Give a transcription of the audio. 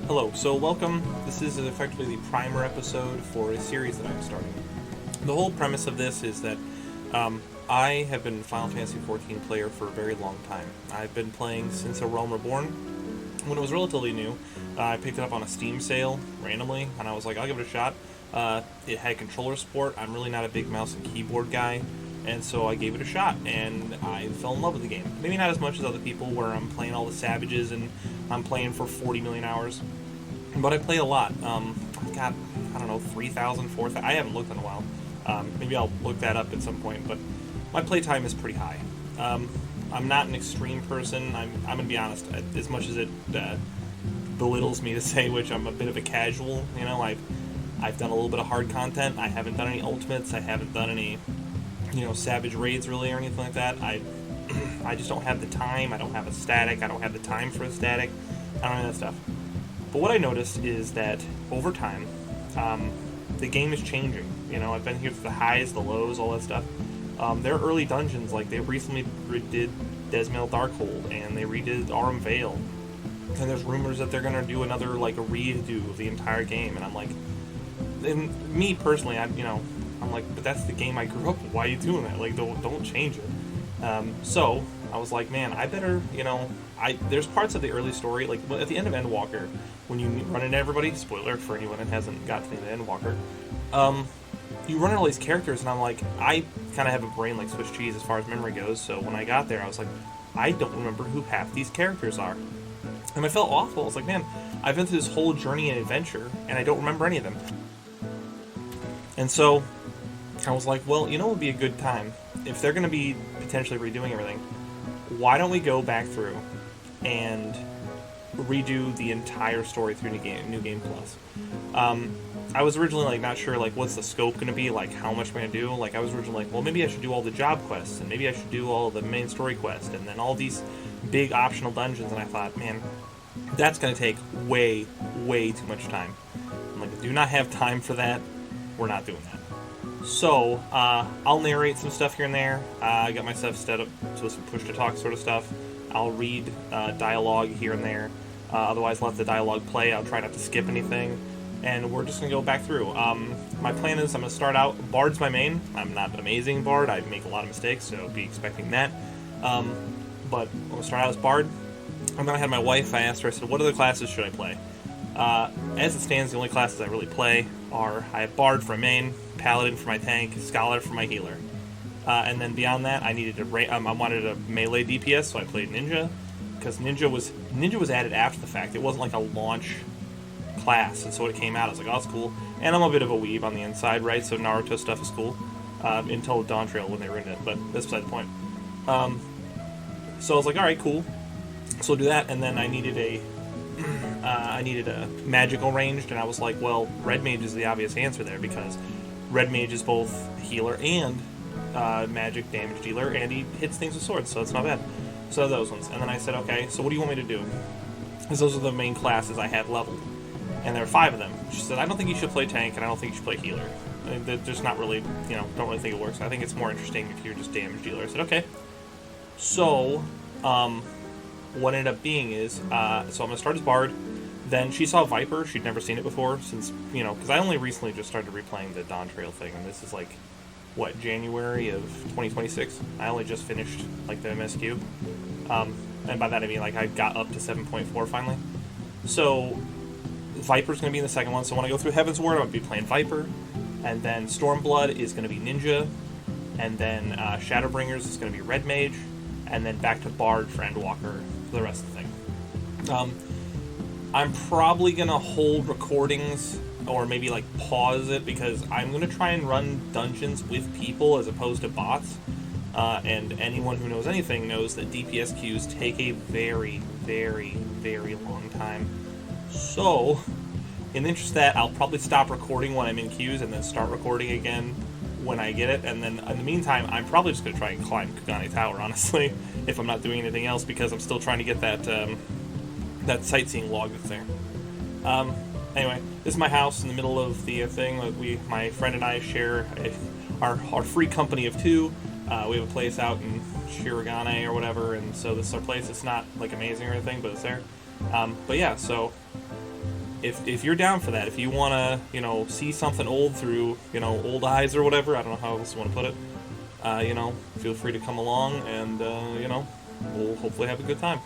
Hello, so welcome. This is effectively the primer episode for a series that I'm starting. The whole premise of this is that I have been a Final Fantasy XIV player for a very long time. I've been playing since A Realm Reborn. When it was relatively new, I picked it up on a Steam sale randomly, and I was like, I'll give it a shot. It had controller support. I'm really not a big mouse and keyboard guy, and so I gave it a shot, and I fell in love with the game. Maybe not as much as other people, where I'm playing all the Savages and I'm playing for 40 million hours. But I play a lot. I've got, I don't know, 3,000, 4,000. I haven't looked in a while. Maybe I'll look that up at some point, but my playtime is pretty high. I'm not an extreme person. I'm going to be honest. As much as it belittles me to say, which I'm a bit of a casual. You know, I've done a little bit of hard content. I haven't done any ultimates. I haven't done any, savage raids really or anything like that. I just don't have the time. I don't have a static. I don't have the time for a static. I don't have that stuff. But what I noticed is that over time, the game is changing. I've been here through the highs, the lows, all that stuff. There are early dungeons, like they recently redid Desmail Darkhold, and they redid Aurum Vale. And there's rumors that they're going to do another, a redo of the entire game. And I'm like, and me personally, I'm like, but that's the game I grew up with. Why are you doing that? Like, don't change it. So I was like, man, I better, there's parts of the early story, like at the end of Endwalker, when you run into everybody, spoiler for anyone that hasn't got to the end of Endwalker, you run into all these characters, and I'm like, I kind of have a brain like Swiss cheese as far as memory goes, so when I got there, I was like, I don't remember who half these characters are. And I felt awful. I was like, man, I've been through this whole journey and adventure, and I don't remember any of them. And so I was like, well, it would be a good time. If they're going to be potentially redoing everything, why don't we go back through and redo the entire story through Newgame Plus? I was originally not sure what's the scope going to be, how much am I going to do. I was originally well, maybe I should do all the job quests, and maybe I should do all the main story quests, and then all these big optional dungeons. And I thought, man, that's going to take way too much time. I'm like, I do not have time for that. We're not doing that. So I'll narrate some stuff here and there. I got myself set up to some push-to-talk sort of stuff. I'll read dialogue here and there. Otherwise, let the dialogue play. I'll try not to skip anything. And we're just going to go back through. My plan is I'm going to start out... Bard's my main. I'm not an amazing Bard. I make a lot of mistakes, so be expecting that. But I'm going to start out as Bard. And then I had my wife. I asked her, I said, what other classes should I play? As it stands, the only classes I really play are... I have Bard for my main, Paladin for my tank, Scholar for my healer. And then beyond that, I wanted a melee DPS, so I played Ninja. Because Ninja was added after the fact. It wasn't like a launch class, and so when it came out, I was like, oh, that's cool. And I'm a bit of a weeb on the inside, right? So Naruto stuff is cool. Until Dawn Trail when they were in it, but that's beside the point. So I was like, alright, cool. So we'll do that, and then I needed a magical ranged, and I was like, well, Red Mage is the obvious answer there, because Red Mage is both healer and magic damage dealer, and he hits things with swords, so it's not bad. So those ones. And then I said, okay, so what do you want me to do? Because those are the main classes I had leveled. And there are 5 of them. She said, I don't think you should play tank, and I don't think you should play healer. They're just not really, don't really think it works. I think it's more interesting if you're just damage dealer. I said, okay. So, what ended up being is, so I'm going to start as Bard. Then she saw Viper. She'd never seen it before since, because I only recently just started replaying the Dawn Trail thing, and this is January of 2026. I only just finished, the MSQ. And by that I mean, I got up to 7.4 finally. So, Viper's going to be in the second one, so when I go through Heaven's Ward, I'm going to be playing Viper, and then Stormblood is going to be Ninja, and then Shadowbringers is going to be Red Mage, and then back to Bard for Endwalker for the rest of the thing. I'm probably going to hold recordings, or maybe pause it, because I'm going to try and run dungeons with people as opposed to bots, and anyone who knows anything knows that DPS queues take a very, very, very long time. So, in the interest of that, I'll probably stop recording when I'm in queues and then start recording again when I get it. And then, in the meantime, I'm probably just going to try and climb Kugane Tower, honestly, if I'm not doing anything else, because I'm still trying to get that sightseeing log that's there. Anyway, this is my house in the middle of the thing. My friend and I share our free company of 2. We have a place out in Shirogane or whatever, and so this is our place. It's not amazing or anything, but it's there. But yeah, so if you're down for that, if you want to, see something old through, old eyes or whatever, I don't know how else you want to put it, feel free to come along and, we'll hopefully have a good time.